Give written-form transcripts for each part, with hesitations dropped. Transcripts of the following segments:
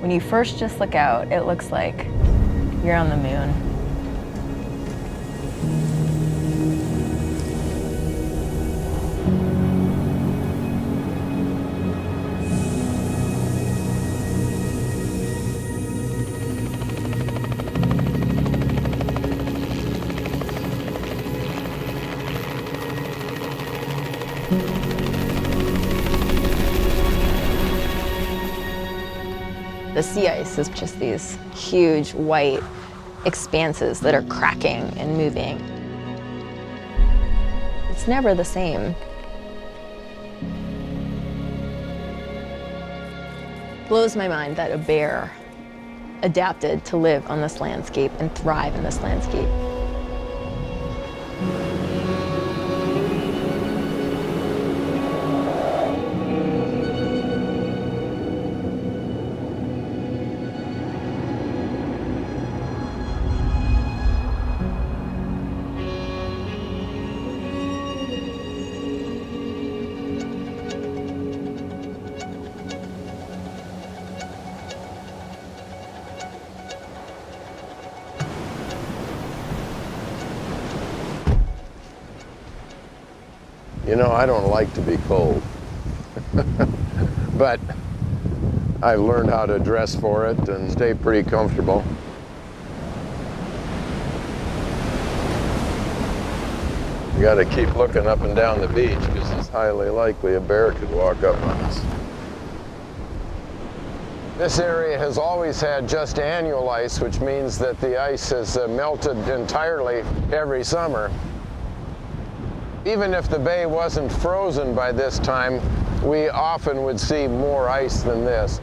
When you first just look out, it looks like you're on the moon. The sea ice is just these huge white expanses that are cracking and moving. It's never the same. Blows my mind that a bear adapted to live on this landscape and thrive in this landscape. You know, I don't like to be cold, but I've learned how to dress for it and stay pretty comfortable. You got to keep looking up and down the beach because it's highly likely a bear could walk up on us. This area has always had just annual ice, which means that the ice has melted entirely every summer. Even if the bay wasn't frozen by this time, we often would see more ice than this.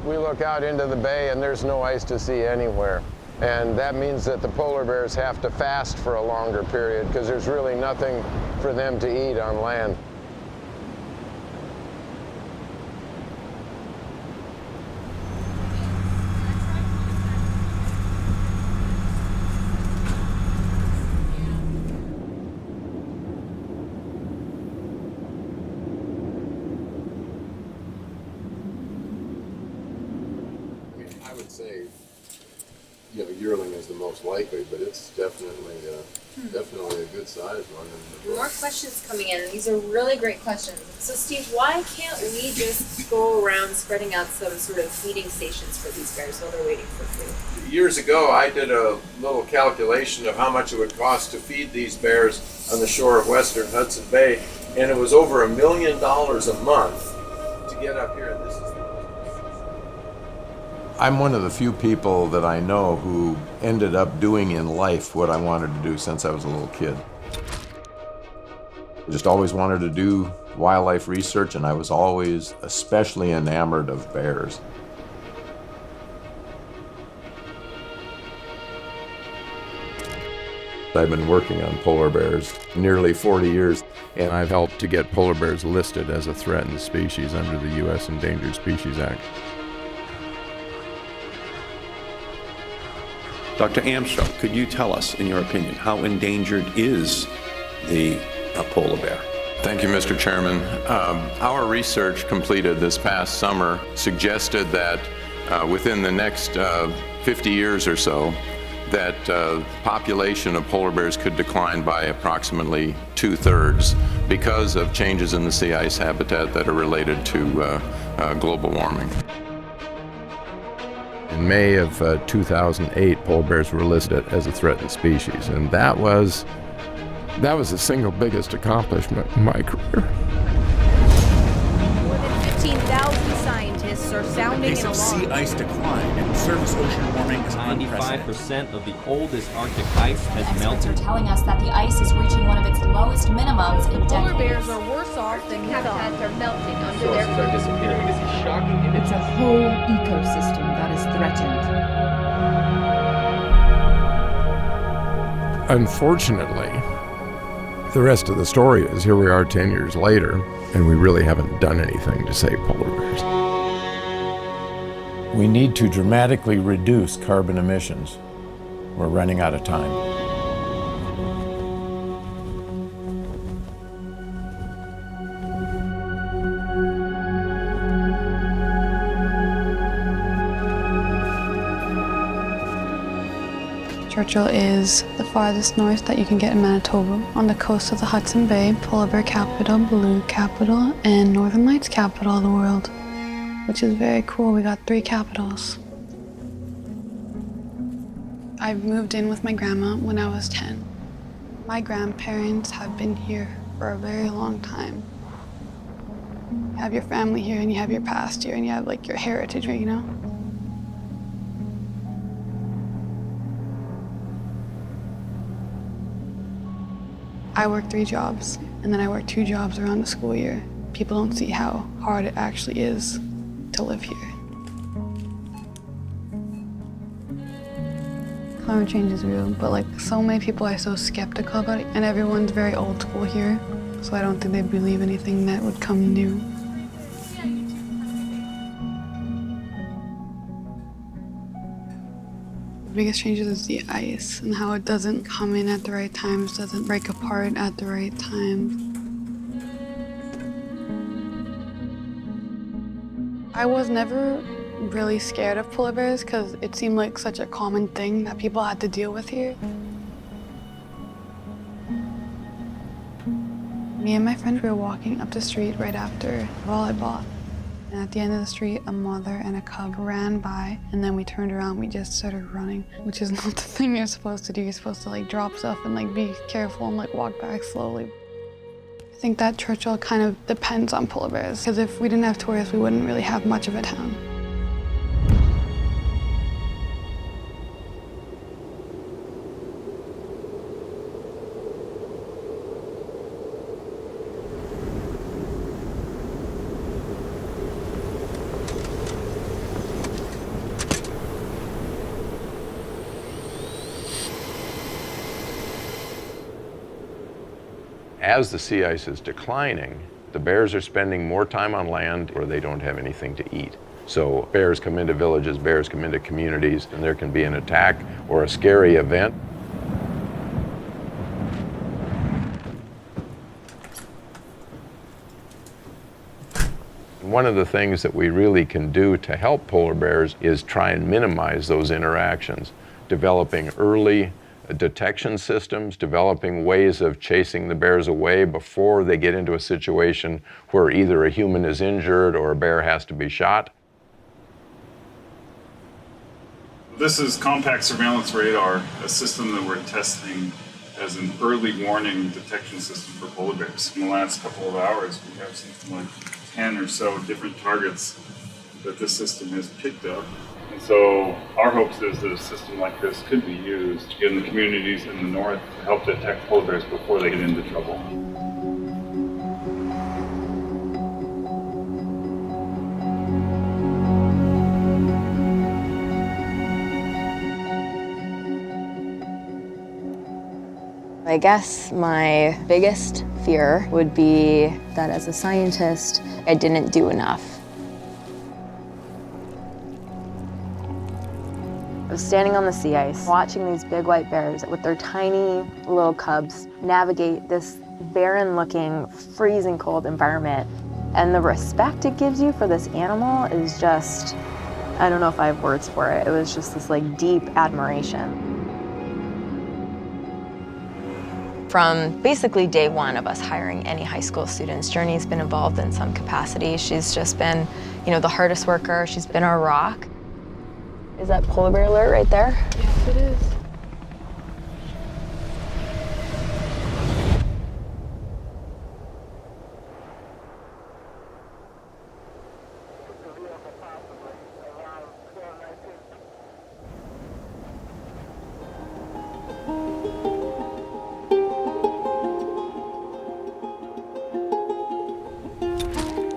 We look out into the bay and there's no ice to see anywhere. And that means that the polar bears have to fast for a longer period because there's really nothing for them to eat on land. I would say, you know, yearling is the most likely, but it's definitely a good sized one. More questions coming in. These are really great questions. So, Steve, why can't we just go around spreading out some sort of feeding stations for these bears while they're waiting for food? Years ago, I did a little calculation of how much it would cost to feed these bears on the shore of western Hudson Bay, and it was over $1 million a month to get up here. And this is I'm one of the few people that I know who ended up doing in life what I wanted to do since I was a little kid. I just always wanted to do wildlife research, and I was always especially enamored of bears. I've been working on polar bears nearly 40 years, and I've helped to get polar bears listed as a threatened species under the U.S. Endangered Species Act. Dr. Armstrong, could you tell us, in your opinion, how endangered is the polar bear? Thank you, Mr. Chairman. Our research completed this past summer suggested that within the next 50 years or so, that population of polar bears could decline by approximately 2/3 because of changes in the sea ice habitat that are related to global warming. In May of 2008, polar bears were listed as a threatened species, and that was the single biggest accomplishment in my career. More than 15,000 scientists are sounding an alarm. Sea ice decline and surface ocean warming is 95% of the oldest Arctic ice has Experts melted. are telling us that the ice is reaching one of its lowest minimums in decades. Polar bears are worse off than we thought. Habitats are melting under Sources their are disappearing. This is shocking. It's a whole ecosystem that is threatened. Unfortunately, the rest of the story is here we are 10 years later, and we really haven't done anything to save polar bears. We need to dramatically reduce carbon emissions. We're running out of time. Churchill is the farthest north that you can get in Manitoba, on the coast of the Hudson Bay, polar bear capital, blue capital, and Northern Lights capital of the world, which is very cool. We got 3 capitals. I moved in with my grandma when I was 10. My grandparents have been here for a very long time. You have your family here, and you have your past here, and you have like your heritage here, you know? I work 3 jobs, and then I work 2 jobs around the school year. People don't see how hard it actually is to live here. Climate change is real, but like so many people are so skeptical about it, and everyone's very old school here, so I don't think they believe anything that would come new. The biggest changes is the ice and how it doesn't come in at the right times, doesn't break apart at the right times. I was never really scared of polar bears because it seemed like such a common thing that people had to deal with here. Me and my friend were walking up the street right after volleyball. And at the end of the street, a mother and a cub ran by, and then we turned around, we just started running, which is not the thing you're supposed to do. You're supposed to like drop stuff and like be careful and like walk back slowly. I think that Churchill kind of depends on polar bears, because if we didn't have tourists, we wouldn't really have much of a town. As the sea ice is declining, the bears are spending more time on land or they don't have anything to eat. So bears come into villages, bears come into communities, and there can be an attack or a scary event. One of the things that we really can do to help polar bears is try and minimize those interactions, developing early detection systems, developing ways of chasing the bears away before they get into a situation where either a human is injured or a bear has to be shot. This is Compact Surveillance Radar, a system that we're testing as an early warning detection system for polar bears. In the last couple of hours, we have something like 10 or so different targets that this system has picked up. And so our hopes is that a system like this could be used in the communities in the north to help detect polar bears before they get into trouble. I guess my biggest fear would be that as a scientist, I didn't do enough. I was standing on the sea ice, watching these big white bears with their tiny little cubs navigate this barren-looking, freezing cold environment. And the respect it gives you for this animal is just, I don't know if I have words for it. It was just this like deep admiration. From basically day one of us hiring any high school students, Journey's been involved in some capacity. She's just been, the hardest worker. She's been our rock. Is that polar bear alert right there? Yes, it is.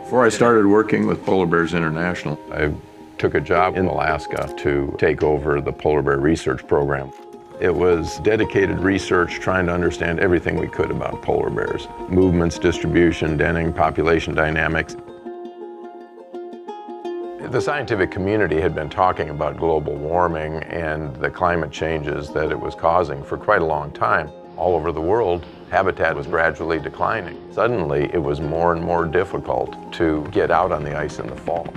Before I started working with Polar Bears International, I took a job in Alaska to take over the polar bear research program. It was dedicated research trying to understand everything we could about polar bears. Movements, distribution, denning, population dynamics. The scientific community had been talking about global warming and the climate changes that it was causing for quite a long time. All over the world, habitat was gradually declining. Suddenly, it was more and more difficult to get out on the ice in the fall.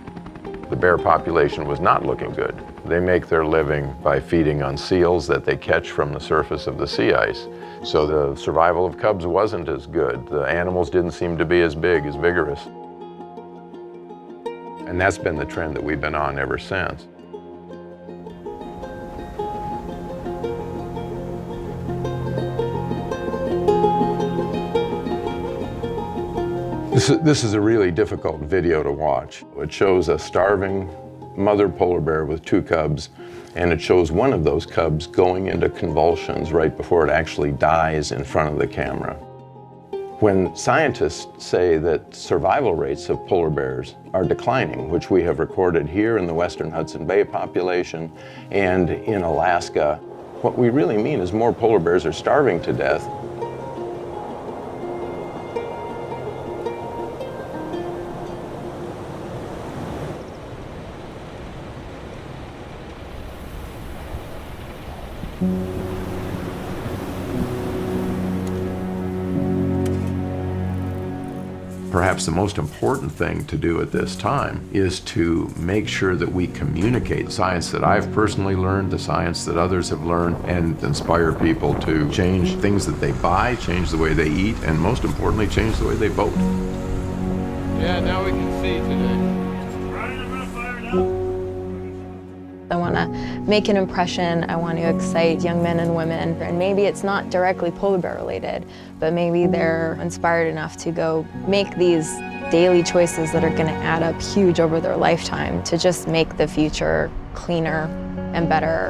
the bear population was not looking good. They make their living by feeding on seals that they catch from the surface of the sea ice. So the survival of cubs wasn't as good. The animals didn't seem to be as big, as vigorous. And that's been the trend that we've been on ever since. This is a really difficult video to watch. It shows a starving mother polar bear with 2 cubs, and it shows one of those cubs going into convulsions right before it actually dies in front of the camera. When scientists say that survival rates of polar bears are declining, which we have recorded here in the western Hudson Bay population and in Alaska, what we really mean is more polar bears are starving to death. Perhaps the most important thing to do at this time is to make sure that we communicate the science that I've personally learned, the science that others have learned, and inspire people to change things that they buy, change the way they eat, and most importantly, change the way they vote. Yeah, now we can see today. I want to make an impression, I want to excite young men and women, and maybe it's not directly polar bear related, but maybe they're inspired enough to go make these daily choices that are going to add up huge over their lifetime to just make the future cleaner and better.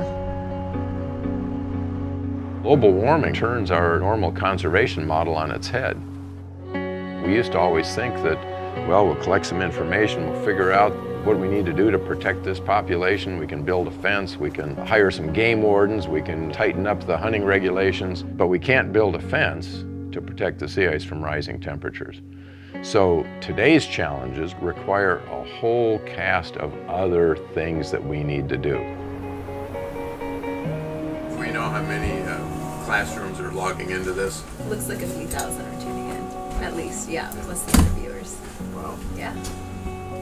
Global warming turns our normal conservation model on its head. We used to always think that, well, we'll collect some information, we'll figure out what we need to do to protect this population. We can build a fence, we can hire some game wardens, we can tighten up the hunting regulations, but we can't build a fence to protect the sea ice from rising temperatures. So today's challenges require a whole cast of other things that we need to do. Do we know how many classrooms are logging into this? Looks like a few thousand are tuning in, at least, yeah, plus the interviewers. Wow. Yeah.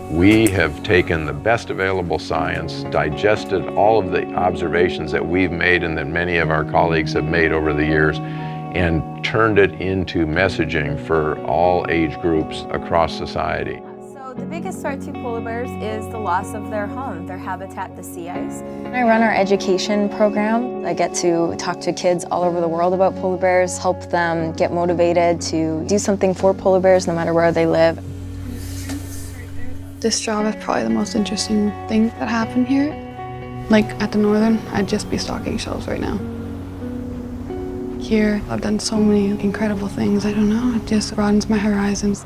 We have taken the best available science, digested all of the observations that we've made and that many of our colleagues have made over the years, and turned it into messaging for all age groups across society. So the biggest threat to polar bears is the loss of their home, their habitat, the sea ice. I run our education program. I get to talk to kids all over the world about polar bears, help them get motivated to do something for polar bears no matter where they live. This job is probably the most interesting thing that happened here. Like at the Northern, I'd just be stocking shelves right now. Here, I've done so many incredible things. I don't know, it just broadens my horizons.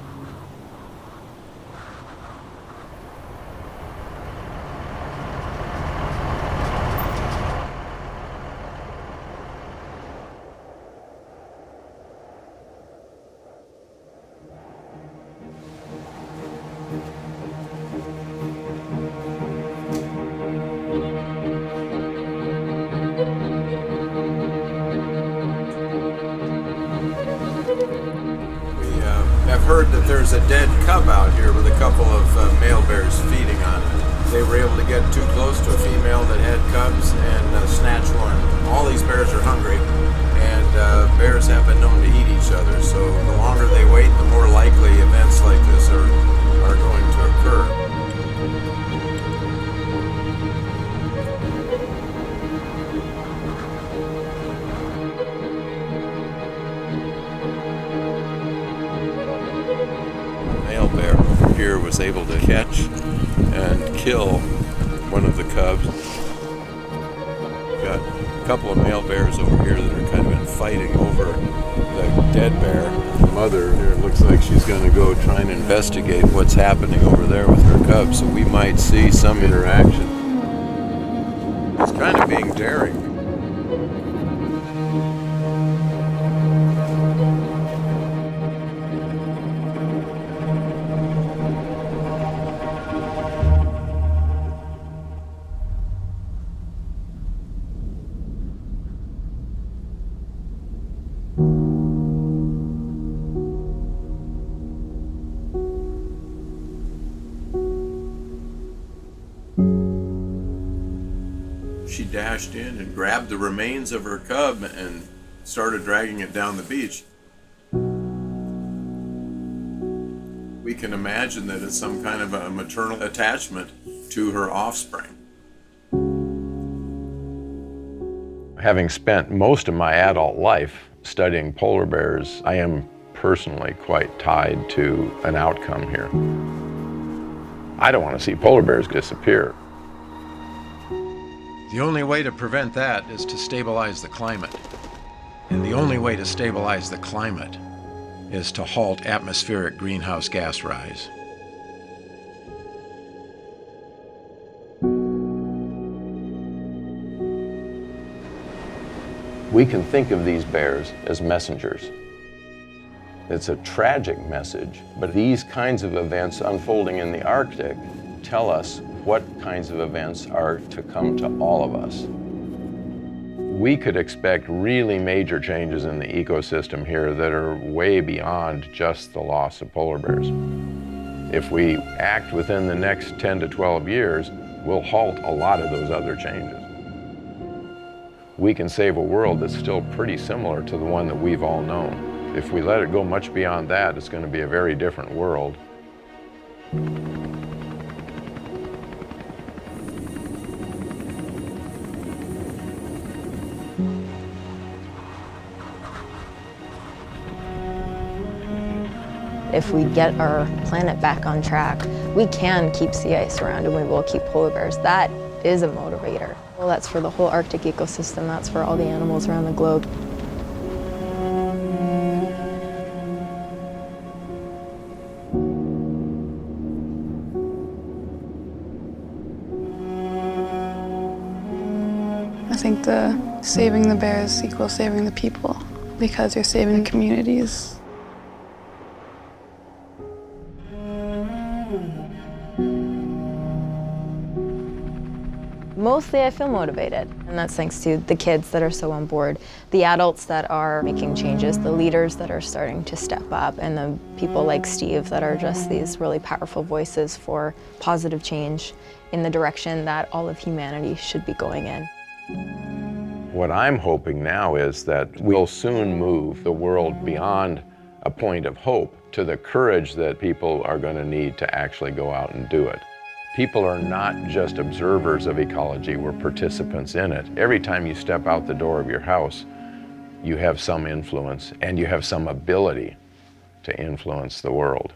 I've heard that there's a dead cub out here with a couple of male bears feeding on it. They were able to get too close to a female that had cubs and snatch one. All these bears are hungry, and bears have been known to eat each other, so the longer they wait, the more likely events like this are going to occur. Male bear over here was able to catch and kill one of the cubs. We've got a couple of male bears over here that are kind of been fighting over the dead bear. The mother here looks like she's going to go try and investigate what's happening over there with her cubs, so we might see some interaction. It's kind of being daring. she dashed in and grabbed the remains of her cub and started dragging it down the beach. We can imagine that it's some kind of a maternal attachment to her offspring. Having spent most of my adult life studying polar bears, I am personally quite tied to an outcome here. I don't want to see polar bears disappear. The only way to prevent that is to stabilize the climate. And the only way to stabilize the climate is to halt atmospheric greenhouse gas rise. We can think of these bears as messengers. It's a tragic message, but these kinds of events unfolding in the Arctic tell us what kinds of events are to come to all of us. We could expect really major changes in the ecosystem here that are way beyond just the loss of polar bears. If we act within the next 10 to 12 years, we'll halt a lot of those other changes. We can save a world that's still pretty similar to the one that we've all known. If we let it go much beyond that, it's going to be a very different world. If we get our planet back on track, we can keep sea ice around and we will keep polar bears. That is a motivator. Well, that's for the whole Arctic ecosystem. That's for all the animals around the globe. I think the saving the bears equals saving the people because you're saving communities. Mostly I feel motivated, and that's thanks to the kids that are so on board, the adults that are making changes, the leaders that are starting to step up, and the people like Steve that are just these really powerful voices for positive change in the direction that all of humanity should be going in. What I'm hoping now is that we'll soon move the world beyond a point of hope to the courage that people are going to need to actually go out and do it. People are not just observers of ecology, we're participants in it. Every time you step out the door of your house, you have some influence and you have some ability to influence the world.